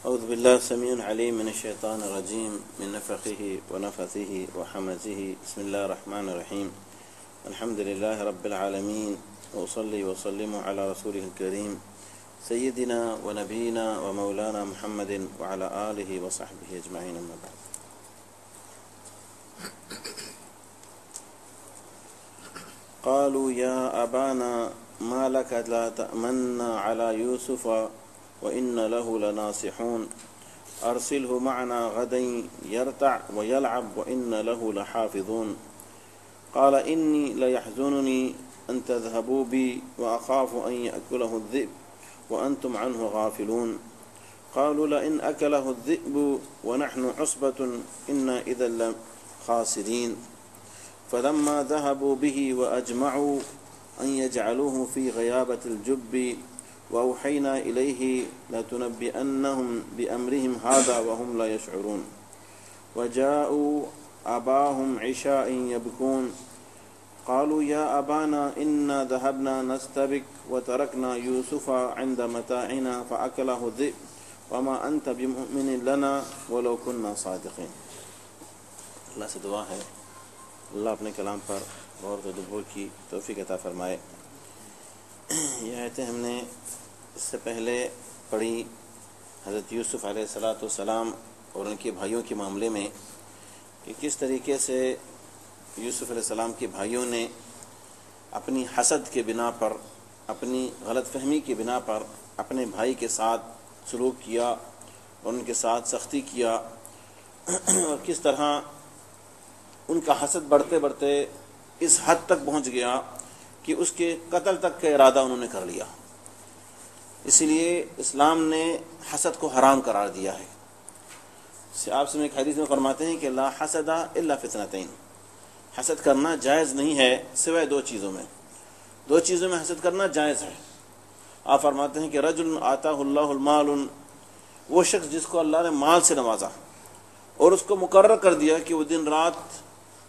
أعوذ بالله السميع العليم من الشيطان الرجيم من نفخه ونفثه وحمزه بسم الله الرحمن الرحيم الحمد لله رب العالمين وأصلي وسلم على رسوله الكريم سيدنا ونبينا ومولانا محمد وعلى آله وصحبه أجمعين أما بعد. قالوا يا أبانا ما لك لا تأمنا على يوسف وإن له لناصحون أرسله معنا غدا يرتع ويلعب وإن له لحافظون قال إني ليحزنني أن تذهبوا بي وأخاف أن يأكله الذئب وأنتم عنه غافلون قالوا لئن أكله الذئب ونحن عصبة إنا إذا لخاسرين فلما ذهبوا به وأجمعوا أن يجعلوه في غيابة الجب وأوحينا إليه لتنبئنهم بأمرهم هذا وهم لا يشعرون وجاءوا أباهم عشاء يبكون قالوا يا أبانا إنا ذهبنا نستبق وتركنا يوسف عند متاعنا فأكله الذئب وما أنت بمؤمن لنا ولو كنا صادقين. اللہ سے دعا ہے اللہ اپنے کلام پر غور و تدبر کی توفیق عطا فرمائے. یہ آیتیں ہم نے اس سے پہلے پڑھی حضرت یوسف علیہ السلام اور ان کے بھائیوں کے معاملے میں کہ کس طریقے سے یوسف علیہ السلام کے بھائیوں نے اپنی حسد کے بنا پر، اپنی غلط فہمی کی بنا پر اپنے بھائی کے ساتھ سلوک کیا اور ان کے ساتھ سختی کیا، اور کس طرح ان کا حسد بڑھتے بڑھتے اس حد تک پہنچ گیا کہ اس کے قتل تک کا ارادہ انہوں نے کر لیا. اسی لیے اسلام نے حسد کو حرام قرار دیا ہے. آپ سے ایک حدیث میں فرماتے ہیں کہ لا حسد الا فتنتین، حسد کرنا جائز نہیں ہے سوائے دو چیزوں میں حسد کرنا جائز ہے. آپ فرماتے ہیں کہ رجل آتاہ اللہ المال، وہ شخص جس کو اللہ نے مال سے نوازا اور اس کو مقرر کر دیا کہ وہ دن رات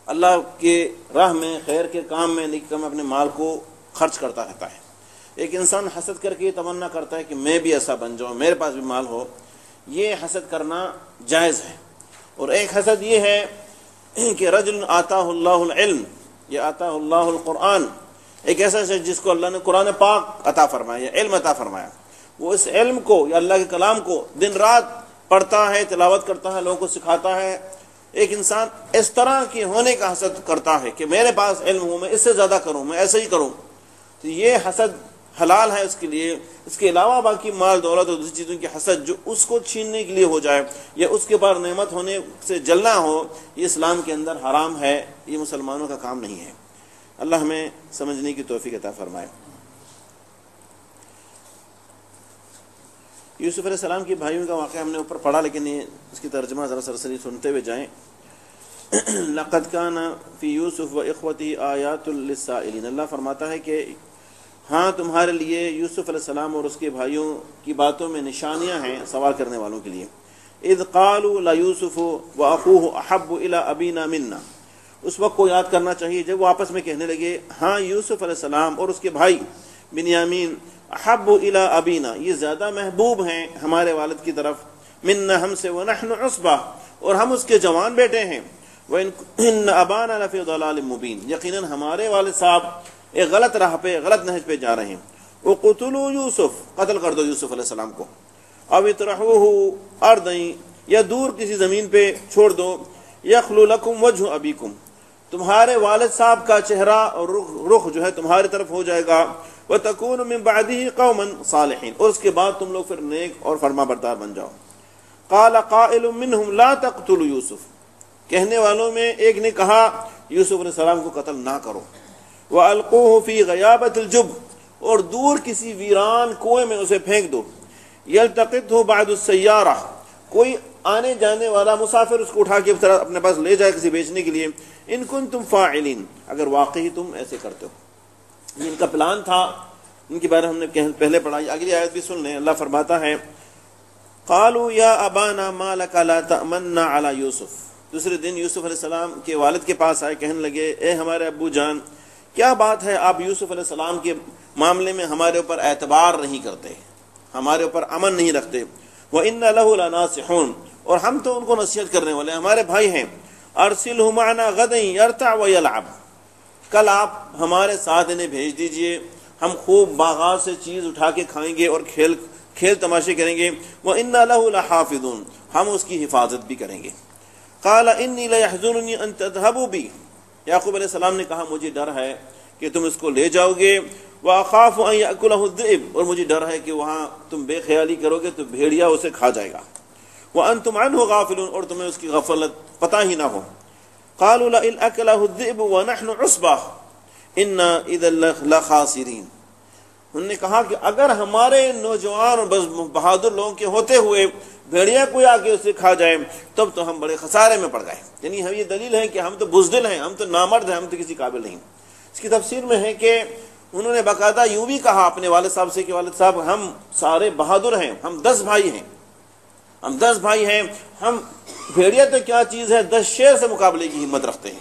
اللہ کے راہ میں، خیر کے کام میں، نیکی میں اپنے مال کو خرچ کرتا رہتا ہے. ایک انسان حسد کر کے یہ تمنا کرتا ہے کہ میں بھی ایسا بن جاؤں، میرے پاس بھی مال ہو، یہ حسد کرنا جائز ہے. اور ایک حسد یہ ہے کہ رجل آتاہ اللہ العلم یا آتاہ اللہ القرآن، ایک ایسا شخص جس کو اللہ نے قرآن پاک عطا فرمایا یا علم عطا فرمایا، وہ اس علم کو یا اللہ کے کلام کو دن رات پڑھتا ہے، تلاوت کرتا ہے، لوگوں کو سکھاتا ہے. ایک انسان اس طرح کے ہونے کا حسد کرتا ہے کہ میرے پاس علم ہو، میں اس سے زیادہ کروں، میں ایسے ہی کروں، تو یہ حسد حلال ہے اس کے لیے. اس کے علاوہ باقی مال دولت اور دوسری چیزوں کی حسد جو اس کو چھیننے کے لیے ہو جائے یا اس کے پاس نعمت ہونے سے جلنا ہو، یہ اسلام کے اندر حرام ہے، یہ مسلمانوں کا کام نہیں ہے. اللہ ہمیں سمجھنے کی توفیق عطا فرمائے. یوسف علیہ السلام کے بھائیوں کا واقعہ ہم نے اوپر پڑھا، لیکن اس کی ترجمہ ذرا سرسری سنتے ہوئے جائیں. لقد کان فی یوسف و اخوتہ آیات للسائلین، اللہ فرماتا ہے کہ ہاں تمہارے لیے یوسف علیہ السلام اور اس کے بھائیوں کی باتوں میں نشانیاں ہیں سوال کرنے والوں کے لیے. اذ قالوا لیوسف واخوہ احب الی ابینا منا، اس وقت کو یاد کرنا چاہیے جب وہ آپس میں کہنے لگے ہاں یوسف علیہ السلام اور اس کے بھائی بنیامین احب الی ابینا، یہ زیادہ محبوب ہیں ہمارے والد کی طرف، منا ہم سے، ونحن عصبہ اور ہم اس کے جوان بیٹے ہیں، وان ابانا لفی ضلال مبین، یقیناً ہمارے والد صاحب ایک غلط راہ پہ، غلط نہج پہ جا رہے ہیں. وقتلوا یوسف، قتل کر دو یوسف علیہ السلام کو، او اطرحوہ ارضا، یا دور کسی زمین پہ چھوڑ دو، یخلو لکم وجہ ابیکم، تمہارے والد صاحب کا چہرہ اور رخ جو ہے تمہاری طرف ہو جائے گا، وتکونوا من بعدہ قوما صالحین، اور اس کے بعد تم لوگ پھر نیک اور فرما بردار بن جاؤ. قال قائل منہم لا تقتلوا یوسف، کہنے والوں میں ایک نے کہا یوسف علیہ السلام کو قتل نہ کرو. وَأَلْقُوهُ فِي غَيَابَةِ الْجُبِّ، اور دور کسی ویران کنویں میں اسے پھینک دو. يَلْتَقِطْهُ بَعْدُ السَّيَّارَةِ، کوئی آنے جانے والا مسافر اس کو اٹھا کے اپنے پاس لے جائے کسی بیچنے کے لیے. إِن كُنتُمْ فَاعِلِينَ، اگر واقعی تم ایسے کرتے ہو. یہ ان کا پلان تھا، ان کے بارے میں ہم نے پہلے پڑھا. اگلی آیت بھی سن لیں. اللہ فرماتا ہے قَالُوا يَا أَبَانَا مَا لَكَ لَا تَأْمَنَّا عَلَى يُوسف، دوسرے دن یوسف علیہ السلام کے والد کے پاس آئے، کہنے لگے اے ہمارے ابو جان، کیا بات ہے آپ یوسف علیہ السلام کے معاملے میں ہمارے اوپر اعتبار نہیں کرتے، ہمارے اوپر امن نہیں رکھتے. وَإِنَّ لَهُ لَنَاصِحُونَ، اور ہم تو ان کو نصیحت کرنے والے ہیں، ہمارے بھائی ہیں۔ أَرْسِلْهُ مَعَنَا غَدًا يَرْتَعْ وَيَلْعَبْ، کل آپ ہمارے ساتھ انہیں بھیج دیجئے، ہم خوب باغات سے چیز اٹھا کے کھائیں گے اور کھیل تماشے کریں گے۔ وَإِنَّا لَهُ لَحَافِظُونَ، ہم اس کی حفاظت بھی کریں گے۔ قَالَ إِنِّي لَيَحْزُنُنِي أَن تَذْهَبُوا بِي، یعقوب علیہ السلام نے کہا مجھے ڈر ہے کہ تم اس کو لے جاؤ گے، وَأَخَافُ أَن يَأْكُلَهُ الذِّئْبُ، اور مجھے ڈر ہے کہ وہاں تم بے خیالی کرو گے تو بھیڑیا اسے کھا جائے گا، وَأَنْتُمْ عَنْهُ غَافِلُونَ، اور تمہیں اس کی غفلت پتہ ہی نہ ہو۔ قَالُوا لَئِنْ أَكَلَهُ الذِّئْبُ وَنَحْنُ عُصْبَةٌ إِنَّا إِذًا لَخَاسِرِينَ، انہوں نے کہا کہ اگر ہمارے نوجوان اور بہادر لوگوں کے ہوتے ہوئے بھیڑیا کوئی آ کے اسے کھا جائے تب تو ہم بڑے خسارے میں پڑ گئے۔ یعنی ہم یہ دلیل ہے کہ ہم تو بزدل ہیں، ہم تو نامرد ہیں، ہم تو کسی قابل نہیں۔ اس کی تفسیر میں ہے کہ انہوں نے باقاعدہ یوں بھی کہا اپنے والد صاحب سے کہ والد صاحب ہم سارے بہادر ہیں، ہم 10 بھائی ہیں، ہم 10 بھائی ہیں، ہم بھیڑیا تو کیا چیز ہے 10 شیر سے مقابلے کی ہمت رکھتے ہیں،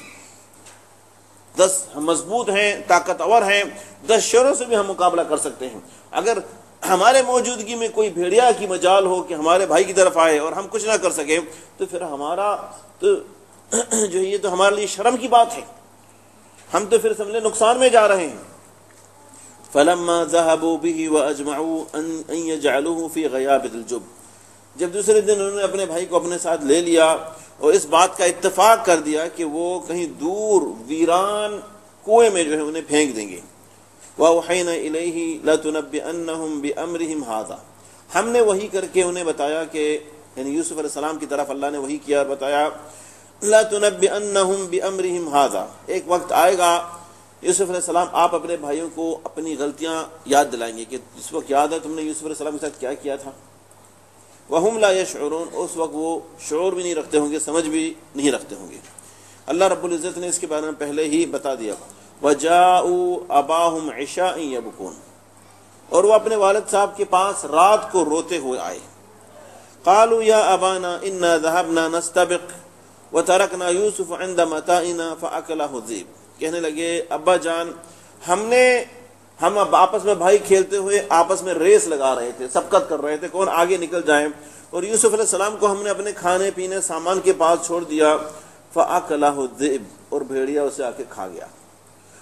10 ہم مضبوط ہیں، طاقتور ہیں، 10 شیروں سے بھی ہم مقابلہ کر سکتے ہیں۔ اگر ہمارے موجودگی میں کوئی بھیڑیا کی مجال ہو کہ ہمارے بھائی کی طرف آئے اور ہم کچھ نہ کر سکیں تو پھر ہمارا تو جو یہ تو ہمارے لیے شرم کی بات ہے، ہم تو پھر سمجھے نقصان میں جا رہے ہیں۔ فَلَمَّا ذَهَبُوا بِهِ وَأَجْمَعُوا أَن يَجْعَلُوهُ فِي غَيَابِتِ الْجُبِّ، جب دوسرے دن انہوں نے اپنے بھائی کو اپنے ساتھ لے لیا اور اس بات کا اتفاق کر دیا کہ وہ کہیں دور ویران کنویں میں جو ہے انہیں پھینک دیں گے۔ وَأَوْحَيْنَا إِلَيْهِ لَتُنَبِّئَنَّهُمْ بِأَمْرِهِمْ هَذَا، ہم نے وحی کر کے انہیں بتایا کہ یعنی یوسف علیہ السلام کی طرف اللہ نے وحی کیا اور بتایا لَتُنَبِّئَنَّهُمْ بِأَمْرِهِمْ هَذَا، ایک وقت آئے گا یوسف علیہ السلام آپ اپنے بھائیوں کو اپنی غلطیاں یاد دلائیں گے کہ اس وقت یاد ہے تم نے یوسف علیہ السلام کے ساتھ کیا کیا تھا۔ وَهُمْ لَا يَشْعُرُونَ، اس وقت وہ شعور بھی نہیں رکھتے ہوں گے، سمجھ بھی نہیں رکھتے ہوں گے۔ اللہ رب العزت نے اس کے بارے میں پہلے ہی بتا دیا، وَجَاءُوا أَبَاهُمْ عِشَاءً يَبْكُونَ، اور وہ اپنے والد صاحب کے پاس رات کو روتے ہوئے آئے۔ قَالُوا يَا أَبَانَا إِنَّا ذَهَبْنَا نَسْتَبِقُ وَتَرَكْنَا يُوسُفَ عِنْدَ مَتَاعِنَا فَأَكَلَهُ الذِّئْبُ، کہنے لگے ابا جان ہم اب آپس میں بھائی کھیلتے ہوئے آپس میں ریس لگا رہے تھے، سبقت کر رہے تھے کون آگے نکل جائے، اور یوسف علیہ السلام کو ہم نے اپنے کھانے پینے سامان کے پاس چھوڑ دیا، فَأَكَلَهُ الذِّئْبُ، اور بھیڑیا اسے آ کے کھا گیا۔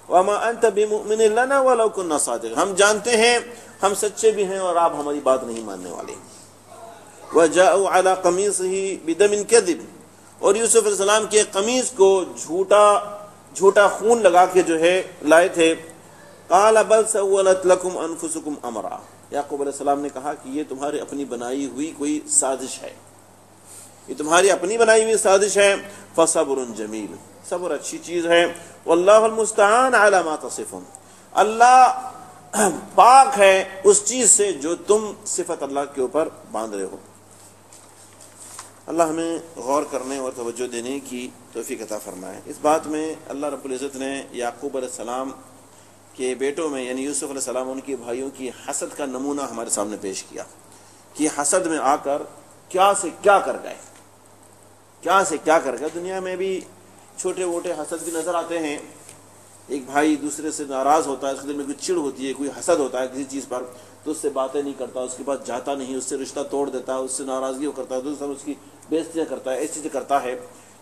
وَمَا أَنْتَ بِمُؤْمِنٍ لَنَا وَلَوْ كُنَّا صَادِقِينَ، ہم جانتے ہیں ہم سچے بھی ہیں اور آپ ہماری بات نہیں ماننے والے۔ وَجَاءُوا عَلَىٰ قَمِيصِهِ بِدَمٍ كَذِبٍ، اور یوسف علیہ السلام کے قمیص کو جھوٹا خون لگا کے جو ہے لائے تھے۔ قَالَ بَلْ سَوَّلَتْ لَكُمْ أَنفُسُكُمْ أَمْرًا، یعقوب علیہ السلام نے کہا کہ یہ تمہاری اپنی بنائی ہوئی کوئی سازش ہے، یہ تمہاری اپنی بنائی ہوئی سازش ہے۔ فَصَبْرٌ جَمِيلٌ، صبر اچھی چیز ہے۔ وَاللَّهُ الْمُسْتَعَانُ عَلَىٰ مَا تَصِفُونَ، اللہ پاک ہے اس چیز سے جو تم صفت اللہ کے اوپر باندھ رہے ہو۔ اللہ ہمیں غور کرنے اور توجہ دینے کی توفیق عطا فرمائے۔ اس بات میں اللہ رب العزت نے یعقوب علیہ السلام کے بیٹوں میں یعنی یوسف علیہ السلام ان کے بھائیوں کی حسد کا نمونہ ہمارے سامنے پیش کیا کہ حسد میں آ کر کیا سے کیا کر گئے، کیا سے کیا کر گئے۔ دنیا میں بھی چھوٹے موٹے حسد بھی نظر آتے ہیں، ایک بھائی دوسرے سے ناراض ہوتا ہے، اس کے دل میں کوئی چڑ ہوتی ہے، کوئی حسد ہوتا ہے کسی چیز پر تو اس سے باتیں نہیں کرتا، اس کے پاس جاتا نہیں، اس سے رشتہ توڑ دیتا ہے، اس سے ناراضگی کرتا ہے، دوسرا اس کی بےعزتیاں کرتا ہے، ایسی چیزیں کرتا ہے۔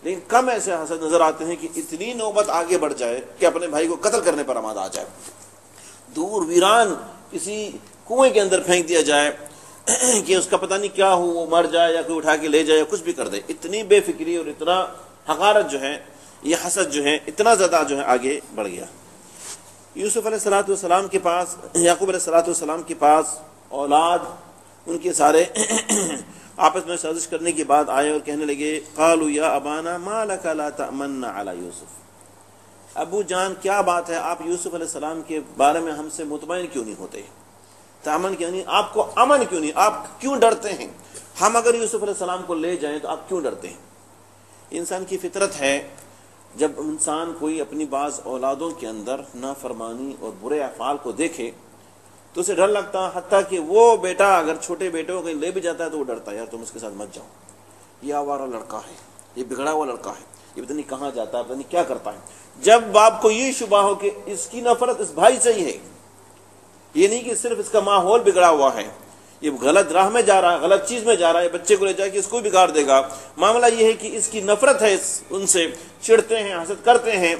لیکن کم ایسے حسد نظر آتے ہیں کہ اتنی نوبت آگے بڑھ جائے کہ اپنے بھائی کو قتل کرنے پر آمادہ آ جائے، دور ویران کسی کنویں کے اندر پھینک دیا جائے کہ اس کا پتہ نہیں کیا ہو، وہ مر جائے یا کوئی اٹھا کے لے جائے یا کچھ بھی کر دے۔ اتنی بے فکری اور اتنا حقارت جو ہے، یہ حسد جو ہے اتنا زیادہ جو ہے آگے بڑھ گیا۔ یوسف علیہ السلام کے پاس، یعقوب علیہ السلام کے پاس اولاد ان کے سارے آپس میں سازش کرنے کے بعد آئے اور کہنے لگے قالوا یا ابانا ما لک لا تأمنا علی یوسف، ابو جان کیا بات ہے آپ یوسف علیہ السلام کے بارے میں ہم سے مطمئن کیوں نہیں ہوتے، تأمن کیوں نہیں، آپ کو امن کیوں نہیں، آپ کیوں ڈرتے ہیں، ہم اگر یوسف علیہ السلام کو لے جائیں تو آپ کیوں ڈرتے ہیں۔ انسان کی فطرت ہے جب انسان کوئی اپنی بعض اولادوں کے اندر نافرمانی اور برے افعال کو دیکھے تو اسے ڈر لگتا ہے، حتیٰ کہ وہ بیٹا اگر چھوٹے بیٹے کو کہیں لے بھی جاتا ہے تو وہ ڈرتا ہے یار تم اس کے ساتھ مت جاؤ، یہ آوارہ لڑکا ہے، یہ بگڑا ہوا لڑکا ہے، یہ پتہ نہیں کہاں جاتا ہے، پتہ نہیں کیا کرتا ہے۔ جب باپ کو یہ شبہ ہو کہ اس کی نفرت اس بھائی سے ہی ہے، یہ نہیں کہ صرف اس کا ماحول بگڑا ہوا ہے، یہ غلط راہ میں جا رہا ہے، غلط چیز میں جا رہا ہے، بچے کو لے جا کے اس کو بگاڑ دے گا۔ معاملہ یہ ہے کہ اس کی نفرت ہے، ان سے چڑھتے ہیں، حسد کرتے ہیں،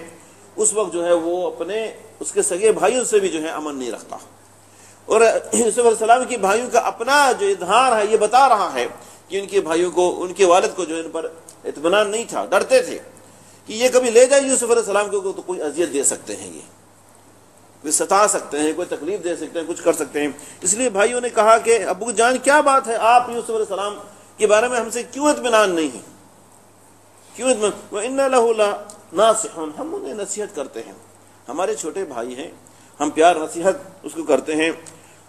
اس وقت جو ہے وہ اپنے اس کے سگے بھائیوں سے بھی جو ہے امن نہیں رکھتا۔ اور یوسف علیہ السلام کے بھائیوں کا اپنا جو اظہار ہے یہ بتا رہا ہے کہ ان کے بھائیوں کو، ان کے والد کو جو ان پر اطمینان نہیں تھا، ڈرتے تھے کہ یہ کبھی لے جائے یوسف علیہ السلام کو تو کوئی اذیت دے سکتے ہیں، یہ کوئی ستا سکتے ہیں، کوئی تکلیف دے سکتے ہیں، کچھ کر سکتے ہیں۔ اس لیے بھائیوں نے کہا کہ ابو جان کیا بات ہے، آپ یوسف علیہ السلام کے بارے میں ہم سے کیوں اطمینان نہیں ہے، کیوں اطمینان؟ وَإِنَّ لَهُ لَنَاصِحُونَ، ہم انہیں نصیحت کرتے ہیں، ہمارے چھوٹے بھائی ہیں، ہم پیار نصیحت اس کو کرتے ہیں۔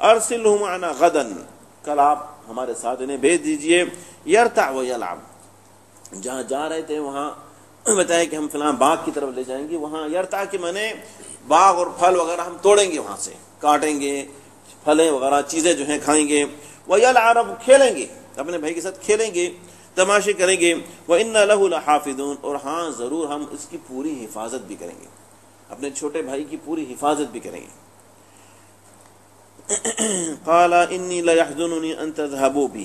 أَرْسِلْهُ مَعَنَا غَدًا، کل آپ ہمارے ساتھ انہیں بھیج دیجئے، يَرْتَعْ وَيَلْعَبْ، جہاں جا رہے تھے وہاں بتایا کہ ہم فلاں باغ کی طرف لے جائیں گے، وہاں یرتع کے معنی باغ اور پھل وغیرہ ہم توڑیں گے، وہاں سے کاٹیں گے، پھلیں وغیرہ چیزیں جو ہیں کھائیں گے، وَيَلْعَبْ، کھیلیں گے، اپنے بھائی کے ساتھ کھیلیں گے، تماشے کریں گے، وَإِنَّ لَهُ لَحَافِظُونَ، اور ہاں ضرور ہم اس کی پوری حفاظت بھی کریں گے، اپنے چھوٹے بھائی کی پوری حفاظت بھی کریں گے۔ قَالَ إِنِّي لَيَحْزُنُنِي أَن تَذْهَبُوا بِي،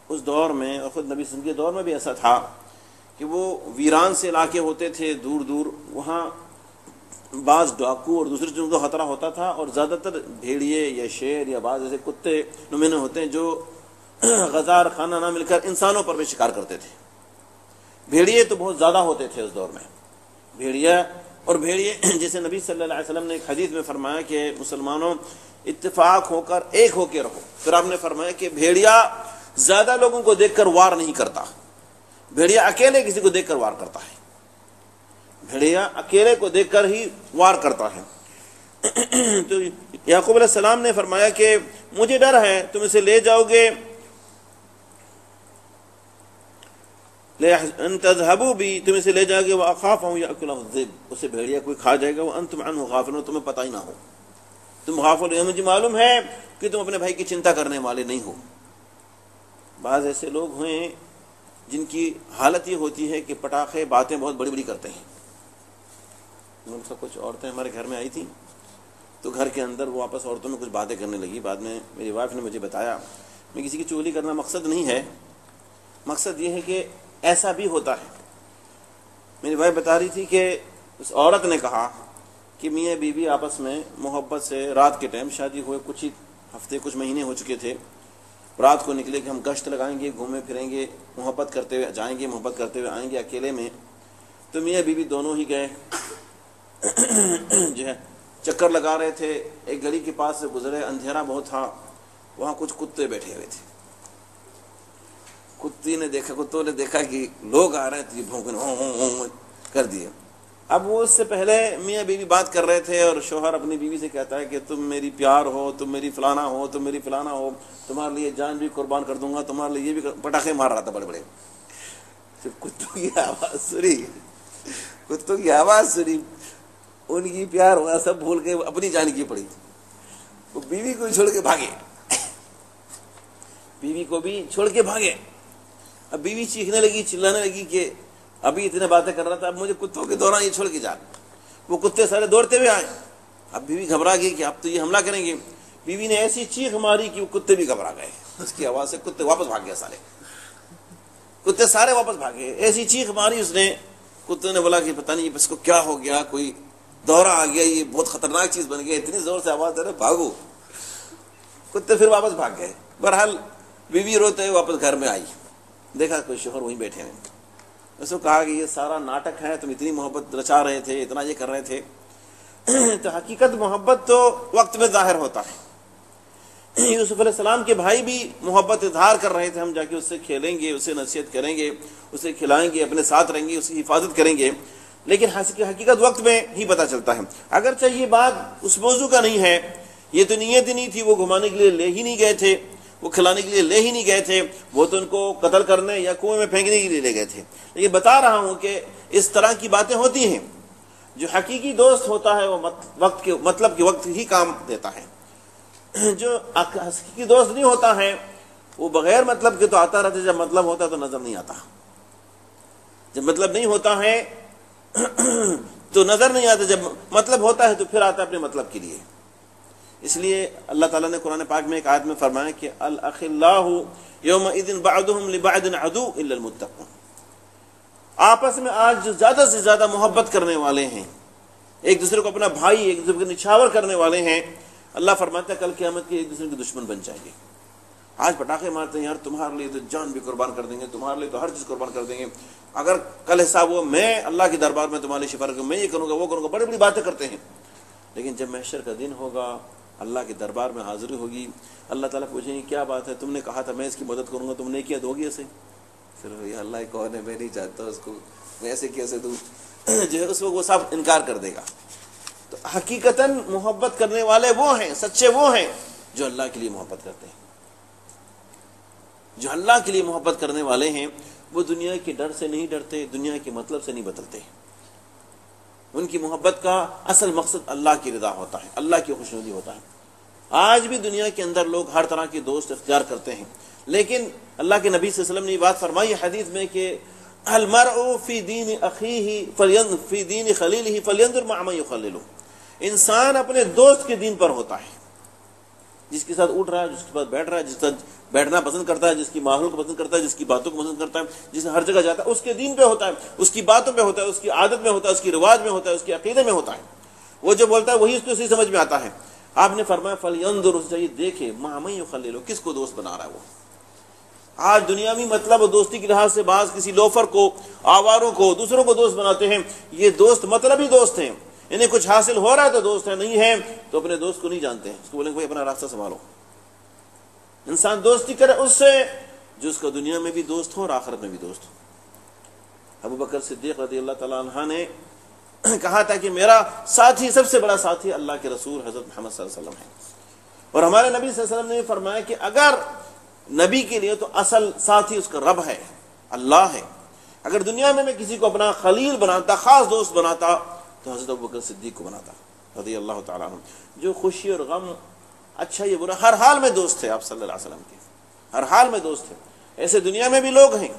اس دور میں اور خود نبی صلی اللہ علیہ وسلم کے دور میں بھی ایسا تھا کہ وہ ویران سے علاقے ہوتے تھے دور دور، وہاں بعض ڈاکو اور دوسری چیزوں کا خطرہ ہوتا تھا، اور زیادہ تر بھیڑیے یا شیر یا بعض ایسے کتے نمونے ہوتے ہیں جو غزار خانہ نہ مل کر انسانوں پر بھی شکار کرتے تھے۔ بھیڑیے تو بہت زیادہ ہوتے تھے اس دور میں، بھیڑیے جیسے نبی صلی اللہ علیہ وسلم نے ایک حدیث میں فرمایا کہ مسلمانوں اتفاق ہو کر ایک ہو کے رہو۔ پھر آپ نے فرمایا کہ بھیڑیا زیادہ لوگوں کو دیکھ کر وار نہیں کرتا، بھیڑیا اکیلے کسی کو دیکھ کر وار کرتا ہے، بھیڑیا اکیلے کو دیکھ کر ہی وار کرتا ہے۔ تو یعقوب علیہ السلام نے فرمایا کہ مجھے ڈر ہے تم اسے لے جاؤ گے، ان تذهبوا بی، تم اسے لے جاؤ گے، واخاف ان یاکلہ الذئب، اسے بھیڑیا کوئی کھا جائے گا، وانتم عنہ غافلون، تمہیں پتہ ہی نہ ہو، تم غافل ہو، مجھے معلوم ہے کہ تم اپنے بھائی کی چنتا کرنے والے نہیں ہو۔ بعض ایسے لوگ ہیں جن کی حالت یہ ہوتی ہے کہ پٹاخے باتیں بہت بڑی بڑی کرتے ہیں۔ ان سے کچھ عورتیں ہمارے گھر میں آئی تھیں تو گھر کے اندر وہ آپس عورتوں میں کچھ باتیں کرنے لگی، بعد میں میری وائف نے مجھے بتایا، میں کسی کی چغلی کرنا مقصد نہیں ہے، مقصد یہ ہے کہ ایسا بھی ہوتا ہے۔ میری وائف بتا رہی تھی کہ اس عورت نے کہا کہ میاں بیوی آپس میں محبت سے رات کے ٹائم، شادی ہوئے کچھ ہی ہفتے کچھ مہینے ہو چکے تھے، رات کو نکلے کہ ہم گشت لگائیں گے، گھومیں پھریں گے، محبت کرتے ہوئے جائیں گے، محبت کرتے ہوئے آئیں گے اکیلے میں، تو میاں بیوی دونوں ہی گئے جو ہے چکر لگا رہے تھے، ایک گلی کے پاس سے گزرے، اندھیرا بہت تھا، وہاں کچھ کتے بیٹھے ہوئے تھے، کتوں نے دیکھا کہ لوگ آ رہے ہیں تو یہ بھونکنے کر دیے۔ اب وہ اس سے پہلے میاں بیوی بات کر رہے تھے، اور شوہر اپنی بیوی سے کہتا ہے کہ تم میری پیار ہو، تم میری فلانا ہو، تم میری فلانا ہو، تمہارے لیے جان بھی قربان کر دوں گا، تمہارے لیے یہ بھی پٹاخے مار رہا تھا بڑے بڑے۔ جب کتوں کی آواز سنی، ان کی پیار ہوا سب بھول کے اپنی جان کی پڑی، وہ بیوی کو چھوڑ کے بھاگے، بیوی کو بھی چھوڑ کے بھاگے۔ اب بیوی چیخنے لگی، چلانے لگی کہ ابھی اتنے باتیں کر رہا تھا، اب مجھے کتوں کے دوران یہ چھوڑ کے جا۔ وہ کتے سارے دوڑتے ہوئے آئے، اب بیوی گھبرا گئی کہ اب تو یہ حملہ کریں گے۔ بیوی نے ایسی چیخ ماری کہ وہ کتے بھی گھبرا گئے، اس کی آواز سے کتے واپس بھاگ گئے، کتے سارے واپس بھاگے، ایسی چیخ ماری اس نے، کتے نے بولا کہ پتہ نہیں اس کو کیا ہو گیا، کوئی دورہ آ گیا، یہ بہت خطرناک چیز بن گئی، اتنی زور سے آواز دے رہے بھاگو، کتے پھر واپس بھاگ گئے۔ بہرحال بیوی روتے ہوئے واپس گھر میں آئی، دیکھا کوئی شوہر وہیں بیٹھے ہیں، اس کو کہا کہ یہ سارا ناٹک ہے، تم اتنی محبت رچا رہے تھے، اتنا یہ کر رہے تھے۔ تو حقیقت محبت تو وقت میں ظاہر ہوتا ہے۔ یوسف علیہ السلام کے بھائی بھی محبت اظہار کر رہے تھے، ہم جا کے اس سے کھیلیں گے، اسے نصیحت کریں گے، اسے کھلائیں گے، اپنے ساتھ رہیں گے، اس کی حفاظت کریں گے، لیکن حقیقت وقت میں ہی پتہ چلتا ہے۔ اگرچہ یہ بات اس موضوع کا نہیں ہے، یہ تو نیت ہی نہیں تھی، وہ گھمانے کے لیے لے ہی نہیں گئے تھے، وہ کھلانے کے لیے لے ہی نہیں گئے تھے، وہ تو ان کو قتل کرنے یا کنویں میں پھینکنے کے لیے لے گئے تھے۔ یہ بتا رہا ہوں کہ اس طرح کی باتیں ہوتی ہیں، جو حقیقی دوست ہوتا ہے وہ وقت کے مطلب کے وقت ہی کام دیتا ہے، جو حقیقی دوست نہیں ہوتا ہے وہ بغیر مطلب کے تو آتا رہتا ہے، جب مطلب ہوتا ہے تو نظر نہیں آتا، جب مطلب نہیں ہوتا ہے تو نظر نہیں آتا، جب مطلب ہوتا ہے تو پھر آتا ہے اپنے مطلب کے لیے۔ اس لیے اللہ تعالیٰ نے قرآن پاک میں ایک آیت میں فرمایا کہ الاخلاء یومئذ بعضهم لبعض عدو الا المتقون، آپس میں آج جو زیادہ سے زیادہ محبت کرنے والے ہیں، ایک دوسرے کو اپنا بھائی، ایک دوسرے کو نچھاور کرنے والے ہیں، اللہ فرماتا ہے کل قیامت کے ایک دوسرے کے دشمن بن جائیں گے۔ آج پٹاخے مارتے ہیں، یار تمہارے لیے تو جان بھی قربان کر دیں گے، تمہارے لیے تو ہر چیز قربان کر دیں گے، اگر کل حساب ہوا میں اللہ کے دربار میں تمہارے لیے شفاعت کروں، میں یہ کروں گا وہ کروں گا، بڑی بڑی باتیں کرتے ہیں۔ لیکن جب محشر کا دن ہوگا، اللہ کے دربار میں حاضری ہوگی، اللہ تعالیٰ پوچھیں گے کیا بات ہے، تم نے کہا تھا میں اس کی مدد کروں گا، تم نے کیا، دو گی اسے؟ پھر یہ اللہ کون ہے، میں نہیں جانتا اس کو، میں ایسے کیسے دوں، جو ہے اس وقت وہ سب انکار کر دے گا۔ تو حقیقتاً محبت کرنے والے وہ ہیں، سچے وہ ہیں جو اللہ کے لیے محبت کرتے ہیں۔ جو اللہ کے لیے محبت کرنے والے ہیں وہ دنیا کے ڈر سے نہیں ڈرتے، دنیا کے مطلب سے نہیں بدلتے۔ ان کی محبت کا اصل مقصد اللہ کی رضا ہوتا ہے، اللہ کی خوشنودی ہوتا ہے۔ آج بھی دنیا کے اندر لوگ ہر طرح کے دوست اختیار کرتے ہیں، لیکن اللہ کے نبی صلی اللہ علیہ وسلم نے یہ بات فرمائی حدیث میں کہ المرء فی دین اخیہ فلینظر فی دین خلیلہ فلینظر مع من یخللہ، انسان اپنے دوست کے دین پر ہوتا ہے، جس کے ساتھ اٹھ رہا ہے، جس کے ساتھ بیٹھ رہا ہے، جس کے ساتھ بیٹھنا پسند کرتا ہے، جس کی ماحول کو پسند کرتا ہے، جس کی باتوں کو پسند کرتا ہے، جس ہر جگہ جاتا ہے، اس کے دین پہ ہوتا ہے، اس کی باتوں پہ ہوتا ہے، اس کی عادت میں ہوتا ہے، اس کی رواج میں ہوتا ہے، اس کے عقیدے میں ہوتا ہے، وہ جو بولتا ہے وہی اس کو صحیح سمجھ میں آتا ہے۔ آپ نے فرمایا فلینظر، اسے چاہیے دیکھے مع من یخللہ، کس کو دوست بنا رہا ہے وہ۔ آج دنیاوی مطلب اور دوستی کے لحاظ سے بعض کسی لوفر کو، آواروں کو، دوسروں کو دوست بناتے ہیں، یہ دوست مطلبی دوست ہیں، انہیں کچھ حاصل ہو رہا ہے تو دوست ہے، نہیں ہے تو اپنے دوست کو نہیں جانتے ہیں، اس کو بولیں گے بھائی اپنا راستہ سنبھالو۔ انسان دوستی کرے اس سے جو اس کا دنیا میں بھی دوست ہو اور آخرت میں بھی دوست ہو۔ ابو بکر صدیق رضی اللہ تعالیٰ عنہ نے کہا تھا کہ میرا ساتھی، سب سے بڑا ساتھی اللہ کے رسول حضرت محمد صلی اللہ علیہ وسلم ہے، اور ہمارے نبی صلی اللہ علیہ وسلم نے فرمایا کہ اگر نبی کے لیے تو اصل ساتھی اس کا رب ہے، اللہ ہے۔ اگر دنیا میں کسی کو اپنا خلیل بناتا، خاص دوست بناتا، تو حضرت ابو بکر صدیق کو بناتا رضی اللہ تعالیٰ عنہ، جو خوشی اور غم، اچھا یہ برا، ہر حال میں دوست تھے آپ صلی اللہ علیہ وسلم کے، ہر حال میں دوست تھے۔ ایسے دنیا میں بھی لوگ ہیں،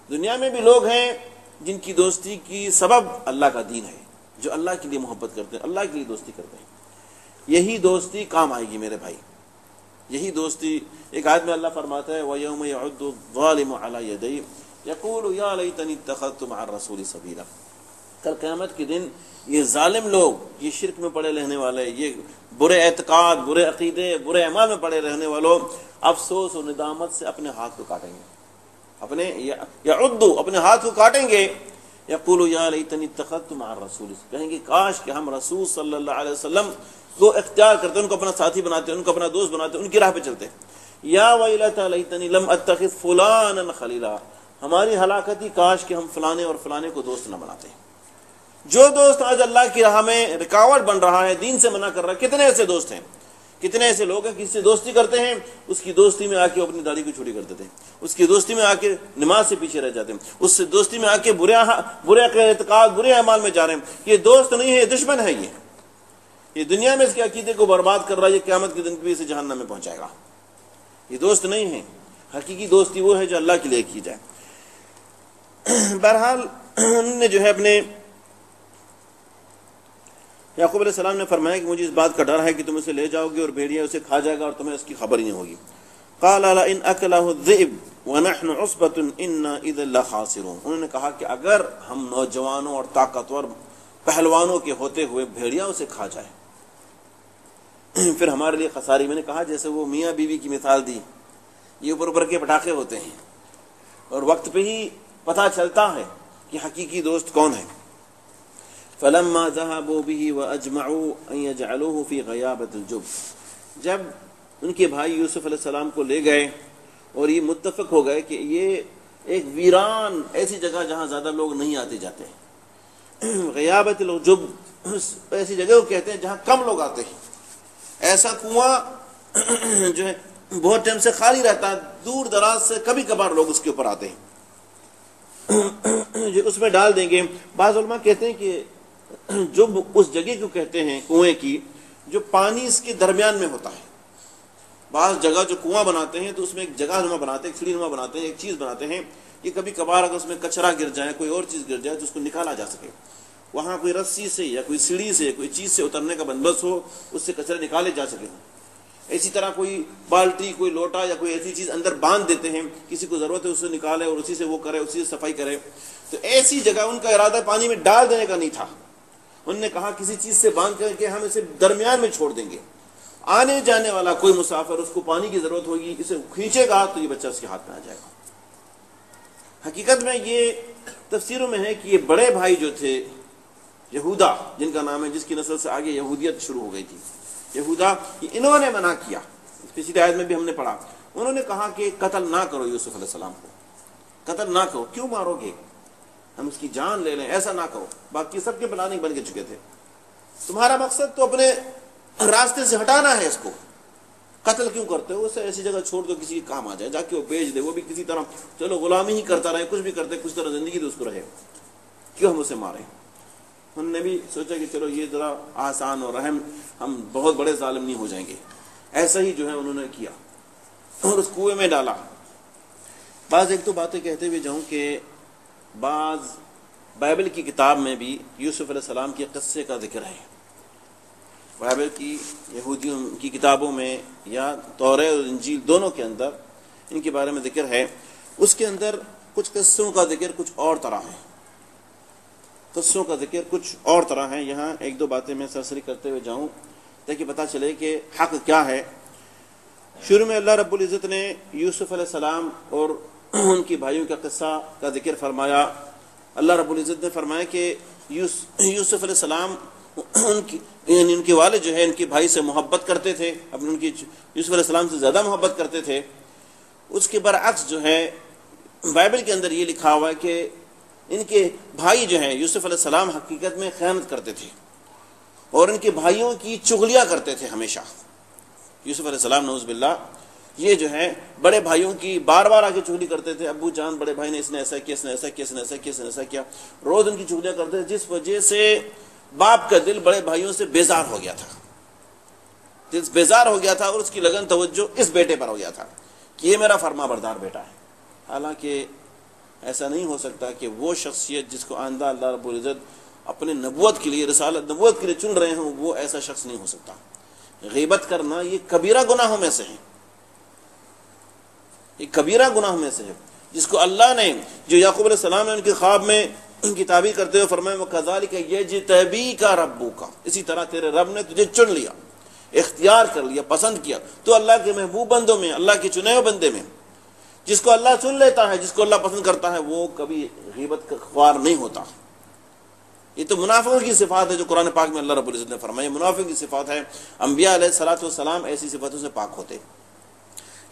دنیا میں بھی لوگ ہیں جن کی دوستی کی سبب اللہ کا دین ہے، جو اللہ کے لیے محبت کرتے ہیں، اللہ کے لیے دوستی کرتے ہیں۔ یہی دوستی کام آئے گی میرے بھائی، یہی دوستی۔ ایک آیت میں اللہ فرماتا ہے وَيَوْمَ يَعُضُّ الظَّالِمُ عَلَى يَدَيْهِ يَقُولُ يَا لَيْتَنِي اتَّخَذْتُ مَعَ الرَّسُولِ سَبِيلًا، کل قیامت کے دن یہ ظالم لوگ، یہ شرک میں پڑے رہنے والے، یہ برے اعتقاد، برے عقیدے، برے اعمال میں پڑے رہنے والوں افسوس اور ندامت سے اپنے ہاتھ کو کاٹیں گے، اپنے یعض اپنے ہاتھ کو کاٹیں گے۔ یقول یا لیتنی اتخذت مع الرسول، کہیں گے کاش کہ ہم رسول صلی اللہ علیہ وسلم کو اختیار کرتے، ان کو اپنا ساتھی بناتے، ان کو اپنا دوست بناتے، ان کی راہ پہ چلتے۔ یا ویلتی لیتنی لم اتخذ فلانا خلیلا، ہماری ہلاکتی کاش کہ ہم فلانے اور فلانے کو دوست نہ بناتے۔ جو دوست آج اللہ کی راہ میں رکاوٹ بن رہا ہے، دین سے منع کر رہا ہے، کتنے ایسے دوست ہیں، کتنے ایسے لوگ ہیں کسی سے دوستی کرتے ہیں، اس کی دوستی میں آ کے اپنی داڑھی کو چھوٹی کر دیتے ہیں، اس کی دوستی میں آ کے نماز سے پیچھے رہ جاتے ہیں، اس سے دوستی میں آ کے برے اعتقاد، برے اعمال میں جا رہے ہیں۔ یہ دوست نہیں ہے، یہ دشمن ہے۔ یہ دنیا میں اس کے عقیدے کو برباد کر رہا ہے، یہ قیامت کے دن بھی اسے جہنم میں پہنچائے گا۔ یہ دوست نہیں ہے، حقیقی دوستی وہ ہے جو اللہ کے لیے کی جائے۔ بہرحال انہوں نے جو ہے اپنے یعقوب علیہ السلام نے فرمایا کہ مجھے اس بات کا ڈر ہے کہ تم اسے لے جاؤ گے اور بھیڑیا اسے کھا جائے گا اور تمہیں اس کی خبر ہی نہیں ہوگی۔ قال لئن اکلہ الذئب ونحن عصبۃ انا اذا لخاسرون، انہوں نے کہا کہ اگر ہم نوجوانوں اور طاقتور پہلوانوں کے ہوتے ہوئے بھیڑیا اسے کھا جائے پھر ہمارے لیے خساری۔ میں نے کہا جیسے وہ میاں بیوی کی مثال دی، یہ اوپر اوپر کے پٹاخے ہوتے ہیں اور وقت پہ ہی پتہ چلتا ہے کہ حقیقی دوست کون ہے۔ فلما ذهبوا به واجمعوا ان يجعلوه في غيابة الجب، جب ان کے بھائی یوسف علیہ السلام کو لے گئے اور یہ متفق ہو گئے کہ یہ ایک ویران ایسی جگہ جہاں زیادہ لوگ نہیں آتے جاتے ہیں، غیابت الجب ایسی جگہ کو کہتے ہیں جہاں کم لوگ آتے ہیں، ایسا کنواں جو ہے بہت ٹائم سے خالی رہتا ہے، دور دراز سے کبھی کبھار لوگ اس کے اوپر آتے ہیں، جو اس میں ڈال دیں گے۔ بعض علماء کہتے ہیں کہ جو اس جگہ کو کہتے ہیں کنویں کی جو پانی اس کے درمیان میں ہوتا ہے۔ بعض جگہ جو کنواں بناتے ہیں تو اس میں ایک جگہ نما بناتے ہیں، ایک سیڑھی نما بناتے ہیں، ایک چیز بناتے ہیں کہ کبھی کبھار اگر اس میں کچرا گر جائے، کوئی اور چیز گر جائے تو اس کو نکالا جا سکے۔ وہاں کوئی رسی سے یا کوئی سیڑھی سے کوئی چیز سے اترنے کا بندوبست ہو، اس سے کچرے نکالے جا سکے. اسی طرح کوئی بالٹی، کوئی لوٹا یا کوئی ایسی چیز اندر باندھ دیتے ہیں، کسی کو ضرورت ہے اس سے نکالے اور اسی سے وہ کرے، اسی سے صفائی کرے. تو ایسی جگہ ان کا ارادہ پانی میں ڈال دینے کا نہیں تھا. انہوں نے کہا کسی چیز سے باندھ کر کے ہم اسے درمیان میں چھوڑ دیں گے، آنے جانے والا کوئی مسافر اس کو پانی کی ضرورت ہوگی، اسے کھینچے گا تو یہ بچہ اس کے ہاتھ میں آ جائے گا. حقیقت میں یہ تفسیروں میں ہے کہ یہ بڑے بھائی جو تھے یہودا، جن کا نام ہے، جس کی نسل سے آگے یہودیت شروع ہو گئی تھی، یہودا، انہوں نے منع کیا. پچھلی آیت میں بھی ہم نے پڑھا، انہوں نے کہا کہ قتل نہ کرو یوسف علیہ السلام کو، قتل نہ کرو، کیوں مارو گے، ہم اس کی جان لے لیں، ایسا نہ کرو. باقی سب کے پلاننگ بن کے چکے تھے. تمہارا مقصد تو اپنے راستے سے ہٹانا ہے، اس کو قتل کیوں کرتے ہو، اسے ایسی جگہ چھوڑ دو کسی کام آ جائے، جا کے وہ بیچ دے، وہ بھی کسی طرح چلو غلامی ہی کرتا رہے، کچھ بھی کرتے، کچھ طرح زندگی تو اس کو رہے، کیوں ہم اسے ماریں. انہوں نے بھی سوچا کہ چلو یہ ذرا آسان اور رحم، ہم بہت بڑے ظالم نہیں ہو جائیں گے. ایسا ہی جو ہے انہوں نے کیا اور اس کنویں میں ڈالا. بعض ایک تو باتیں کہتے ہوئے جاؤں کہ بعض بائبل کی کتاب میں بھی یوسف علیہ السلام کے قصے کا ذکر ہے. بائبل کی یہودیوں کی کتابوں میں یا تورات اور انجیل دونوں کے اندر ان کے بارے میں ذکر ہے. اس کے اندر کچھ قصوں کا ذکر کچھ اور طرح ہے، قصوں کا ذکر کچھ اور طرح ہے. یہاں ایک دو باتیں میں سرسری کرتے ہوئے جاؤں تاکہ پتہ چلے کہ حق کیا ہے. شروع میں اللہ رب العزت نے یوسف علیہ السلام اور ان کی بھائیوں کا قصہ کا ذکر فرمایا. اللہ رب العزت نے فرمایا کہ یوسف علیہ السلام ان کے والد جو ہے ان کے بھائی سے محبت کرتے تھے، ان کی یوسف علیہ السلام سے زیادہ محبت کرتے تھے. اس کے برعکس جو ہے بائبل کے اندر یہ لکھا ہوا ہے کہ ان کے بھائی جو ہیں یوسف علیہ السلام حقیقت میں خیانت کرتے تھے اور ان کے بھائیوں کی چغلیاں کرتے تھے ہمیشہ. یوسف علیہ السلام نعوذ باللہ یہ جو ہے بڑے بھائیوں کی بار بار آ کے چغلی کرتے تھے. ابو جان بڑے بھائی نے اس نے ایسا کیا، اس نے ایسا کیا، اس نے ایسا کیا، اس نے ایسا کیا، روز ان کی چغلیاں کرتے تھے، جس وجہ سے باپ کا دل بڑے بھائیوں سے بیزار ہو گیا تھا. دل بیزار ہو گیا تھا اور اس کی لگن توجہ اس بیٹے پر ہو گیا تھا کہ یہ میرا فرما بردار بیٹا ہے. حالانکہ ایسا نہیں ہو سکتا کہ وہ شخصیت جس کو آئندہ اللہ رب العزت اپنے نبوت کے لیے، رسالت نبوت کے لیے چن رہے ہوں، وہ ایسا شخص نہیں ہو سکتا. غیبت کرنا یہ کبیرہ گناہوں میں سے ہے، یہ کبیرہ گناہوں میں سے ہے، جس کو اللہ نے، جو یعقوب علیہ السلام نے ان کے خواب میں ان کی تعبیر کرتے ہوئے فرمایا وَكَذَلِكَ يَجْتَبِيكَ رَبُّكَ، اسی طرح تیرے رب نے تجھے چن لیا، اختیار کر لیا، پسند کیا. تو اللہ کے محبوب بندوں میں، اللہ کے چنے ہوئے بندے میں جس کو اللہ چن لیتا ہے، جس کو اللہ پسند کرتا ہے، وہ کبھی غیبت کا خوار نہیں ہوتا. یہ تو منافقوں کی صفات ہے جو قرآن پاک میں اللہ رب العزت نے فرمایا، منافق کی صفات ہے. انبیاء علیہ الصلوۃ والسلام ایسی صفاتوں سے پاک ہوتے.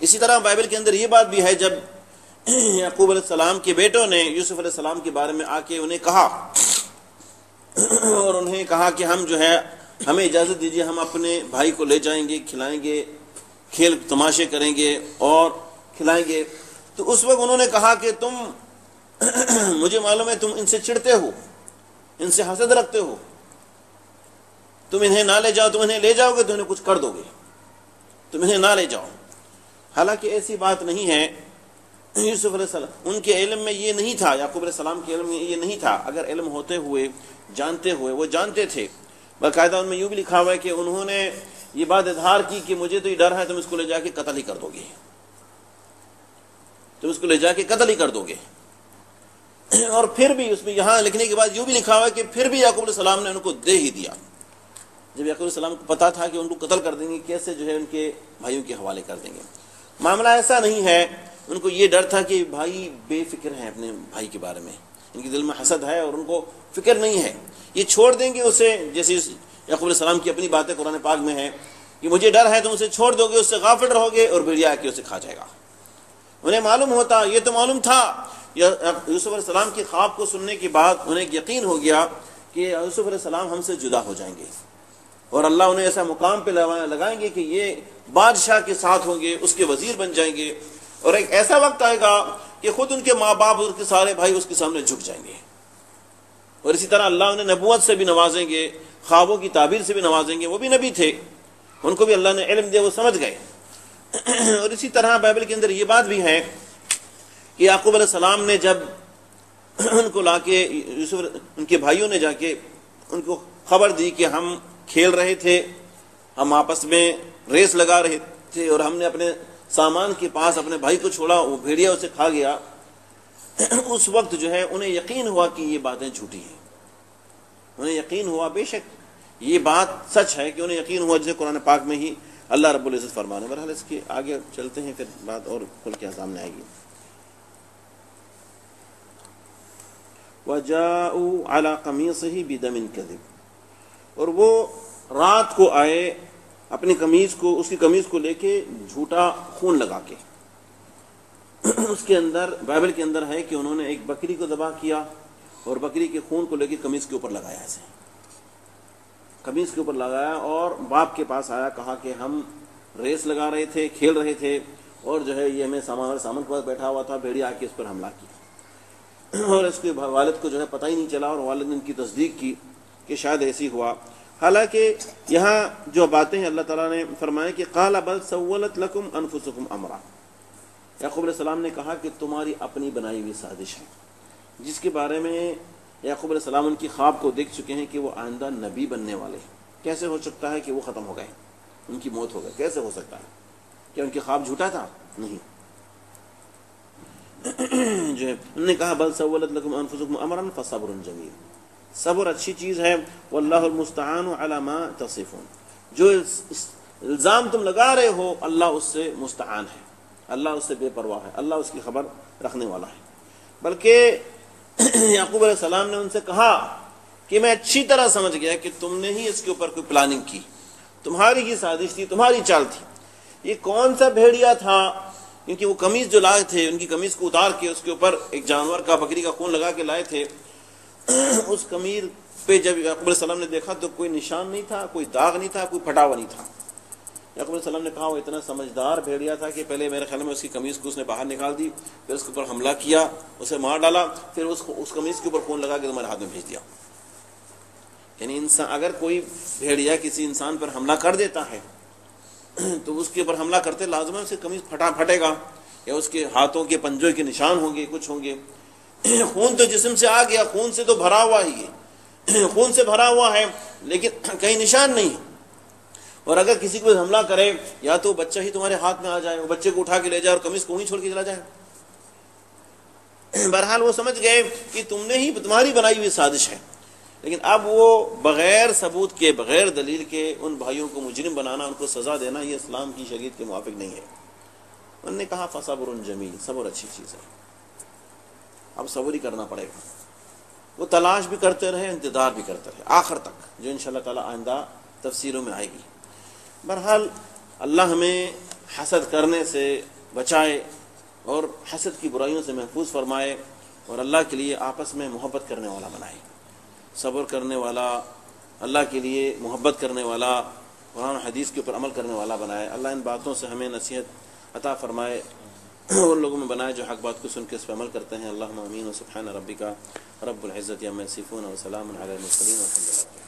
اسی طرح بائبل کے اندر یہ بات بھی ہے، جب یعقوب علیہ السلام کے بیٹوں نے یوسف علیہ السلام کے بارے میں آ کے انہیں کہا اور انہیں کہا کہ ہم جو ہے ہمیں اجازت دیجیے، ہم اپنے بھائی کو لے جائیں گے، کھلائیں گے، کھیل تماشے کریں گے اور کھلائیں گے. تو اس وقت انہوں نے کہا کہ تم مجھے معلوم ہے تم ان سے چڑھتے ہو، ان سے حسد رکھتے ہو، تم انہیں نہ لے جاؤ، تم انہیں لے جاؤ گے تو انہیں کچھ کر دو گے، تم انہیں نہ لے جاؤ. حالانکہ ایسی بات نہیں ہے. یوسف علیہ السلام ان کے علم میں یہ نہیں تھا، یعقوب علیہ السلام کے علم میں یہ نہیں تھا. اگر علم ہوتے ہوئے، جانتے ہوئے، وہ جانتے تھے. باقاعدہ ان میں یوں بھی لکھا ہوا ہے کہ انہوں نے یہ بات اظہار کی کہ مجھے تو یہ ڈر ہے تم اس کو لے جا کے قتل ہی کر دو گے، تم اس کو لے جا کے قتل ہی کر دو گے. اور پھر بھی اس میں یہاں لکھنے کے بعد یوں بھی لکھا ہوا ہے کہ پھر بھی یعقوب علیہ السلام نے ان کو دے ہی دیا. جب یعقوب علیہ السلام کو پتا تھا کہ ان کو قتل کر دیں گے، کیسے جو ہے ان کے بھائیوں کے حوالے کر دیں گے. معاملہ ایسا نہیں ہے، ان کو یہ ڈر تھا کہ بھائی بے فکر ہیں اپنے بھائی کے بارے میں، ان کے دل میں حسد ہے اور ان کو فکر نہیں ہے، یہ چھوڑ دیں گے اسے. جیسے یعقوب علیہ السلام کی اپنی باتیں قرآن پاک میں ہیں کہ مجھے ڈر ہے تم اسے چھوڑ دو گے، اس سے غافل رہو گے اور بھیڑیا آ کے اسے کھا جائے گا. انہیں معلوم ہوتا، یہ تو معلوم تھا. یوسف علیہ السلام کے خواب کو سننے کے بعد انہیں یقین ہو گیا کہ یوسف علیہ السلام ہم سے جدا ہو جائیں گے اور اللہ انہیں ایسا مقام پہ لگائیں گے کہ یہ بادشاہ کے ساتھ ہوں گے، اس کے وزیر بن جائیں گے، اور ایک ایسا وقت آئے گا کہ خود ان کے ماں باپ اور کے سارے بھائی اس کے سامنے جھک جائیں گے. اور اسی طرح اللہ انہیں نبوت سے بھی نوازیں گے، خوابوں کی تعبیر سے بھی نوازیں گے. وہ بھی نبی تھے، ان کو بھی اللہ نے علم دیا، وہ سمجھ گئے. اور اسی طرح بائبل کے اندر یہ بات بھی ہے کہ یعقوب علیہ السلام نے جب ان کو لا کے ان کے بھائیوں نے جا کے ان کو خبر دی کہ ہم کھیل رہے تھے، ہم آپس میں ریس لگا رہے تھے اور ہم نے اپنے سامان کے پاس اپنے بھائی کو چھوڑا، وہ بھیڑیا اسے کھا گیا۔ اس وقت جو ہے انہیں یقین ہوا کہ یہ باتیں جھوٹی ہیں، انہیں یقین ہوا بے شک یہ بات سچ ہے، کہ انہیں یقین ہوا جسے قرآن پاک میں ہی اللہ رب العزت فرمانے۔ بہرحال اس کے آگے چلتے ہیں، پھر بات اور کھل کے سامنے آئے گی۔ وَجَاءُوا عَلَىٰ قَمِيصِهِ بِدَمٍ كَذِبٍ، اور وہ رات کو آئے اپنی قمیض کو، اس کی قمیض کو لے کے جھوٹا خون لگا کے۔ اس کے اندر بائبل کے اندر ہے کہ انہوں نے ایک بکری کو ذبح کیا اور بکری کے خون کو لے کے قمیض کے اوپر لگایا، ایسے قمیض کے اوپر لگایا، اور باپ کے پاس آیا، کہا کہ ہم ریس لگا رہے تھے، کھیل رہے تھے، اور جو ہے یہ ہمیں سامان کے پاس بیٹھا ہوا تھا، بھیڑیا آ کے اس پر حملہ کیا، اور اس کے والد کو جو ہے پتہ ہی نہیں چلا، اور والد نے ان کی تصدیق کی کہ شاید ایسی ہوا۔ حالانکہ یہاں جو باتیں ہیں اللہ تعالیٰ نے فرمایا کہ قال بل سولت لکم انفسکم امرا، یعقوب علیہ السلام نے کہا کہ تمہاری اپنی بنائی ہوئی سازش ہے، جس کے بارے میں یعقوب علیہ السلام ان کی خواب کو دیکھ چکے ہیں کہ وہ آئندہ نبی بننے والے ہیں۔ کیسے ہو سکتا ہے کہ وہ ختم ہو گئے، ان کی موت ہو گئی؟ کیسے ہو سکتا ہے؟ کیا ان کی خواب جھوٹا تھا؟ نہیں۔ جو ہے انہوں نے کہا بل سولت لکم انفسکم امرا فصبر جمیل، صبر اچھی چیز ہے، واللہ المستعان علی ما تصفون، جو الزام تم لگا رہے ہو اللہ اس سے مستعان ہے، اللہ اس سے بے پرواہ ہے، اللہ اس کی خبر رکھنے والا ہے۔ بلکہ یعقوب علیہ السلام نے ان سے کہا کہ میں اچھی طرح سمجھ گیا کہ تم نے ہی اس کے اوپر کوئی پلاننگ کی، تمہاری ہی سازش تھی، تمہاری چال تھی۔ یہ کون سا بھیڑیا تھا؟ کیونکہ وہ قمیض جو لائے تھے، ان کی قمیض کو اتار کے اس کے اوپر ایک جانور کا، بکری کا خون لگا کے لائے تھے، اس قمیض پہ جب یعقوب علیہ السلام نے دیکھا تو کوئی نشان نہیں تھا، کوئی داغ نہیں تھا، کوئی پھٹا ہوا نہیں تھا۔ یعقوب علیہ السلام نے کہا وہ اتنا سمجھدار بھیڑیا تھا کہ پہلے میرے خیال میں اس کی قمیض کو اس نے باہر نکال دی، پھر اس کے اوپر حملہ کیا، اسے مار ڈالا، پھر اس قمیض کے اوپر خون لگا کے تمہارے ہاتھ میں بھیج دیا۔ یعنی انسان اگر کوئی بھیڑیا کسی انسان پر حملہ کر دیتا ہے تو اس کے اوپر حملہ کرتے لازم ہے اسے قمیض پھٹے گا، یا اس کے ہاتھوں کے پنجوں کے نشان ہوں گے، کچھ ہوں گے۔ خون تو جسم سے آ گیا، خون سے تو بھرا ہوا ہی ہے، خون سے بھرا ہوا ہے، لیکن کہیں نشان نہیں۔ اور اگر کسی کو حملہ کرے، یا تو بچہ ہی تمہارے ہاتھ میں آ جائے، وہ بچے کو اٹھا کے لے جائے اور قمیض کو وہیں چھوڑ کے چلا جائے۔ بہرحال وہ سمجھ گئے کہ تم نے ہی، تمہاری بنائی ہوئی سازش ہے۔ لیکن اب وہ بغیر ثبوت کے، بغیر دلیل کے ان بھائیوں کو مجرم بنانا، ان کو سزا دینا، یہ اسلام کی شریعت کے موافق نہیں ہے۔ انہوں نے کہا فصبر جمیل، صبر اچھی چیز ہے، اب صبر ہی کرنا پڑے گا۔ وہ تلاش بھی کرتے رہے، انتظار بھی کرتے رہے آخر تک، جو انشاءاللہ تعالی آئندہ تفسیروں میں آئے گی۔ بہرحال اللہ ہمیں حسد کرنے سے بچائے اور حسد کی برائیوں سے محفوظ فرمائے، اور اللہ کے لیے آپس میں محبت کرنے والا بنائے، صبر کرنے والا، اللہ کے لیے محبت کرنے والا، قرآن و حدیث کے اوپر عمل کرنے والا بنائے۔ اللہ ان باتوں سے ہمیں نصیحت عطا فرمائے، ان لوگوں میں بنائے جو حق بات کو سن کے اس پہ عمل کرتے ہیں۔ اللہم آمین۔ و سبحان ربک رب العزت عما یصفون و سلام علی المرسلین والحمد للہ۔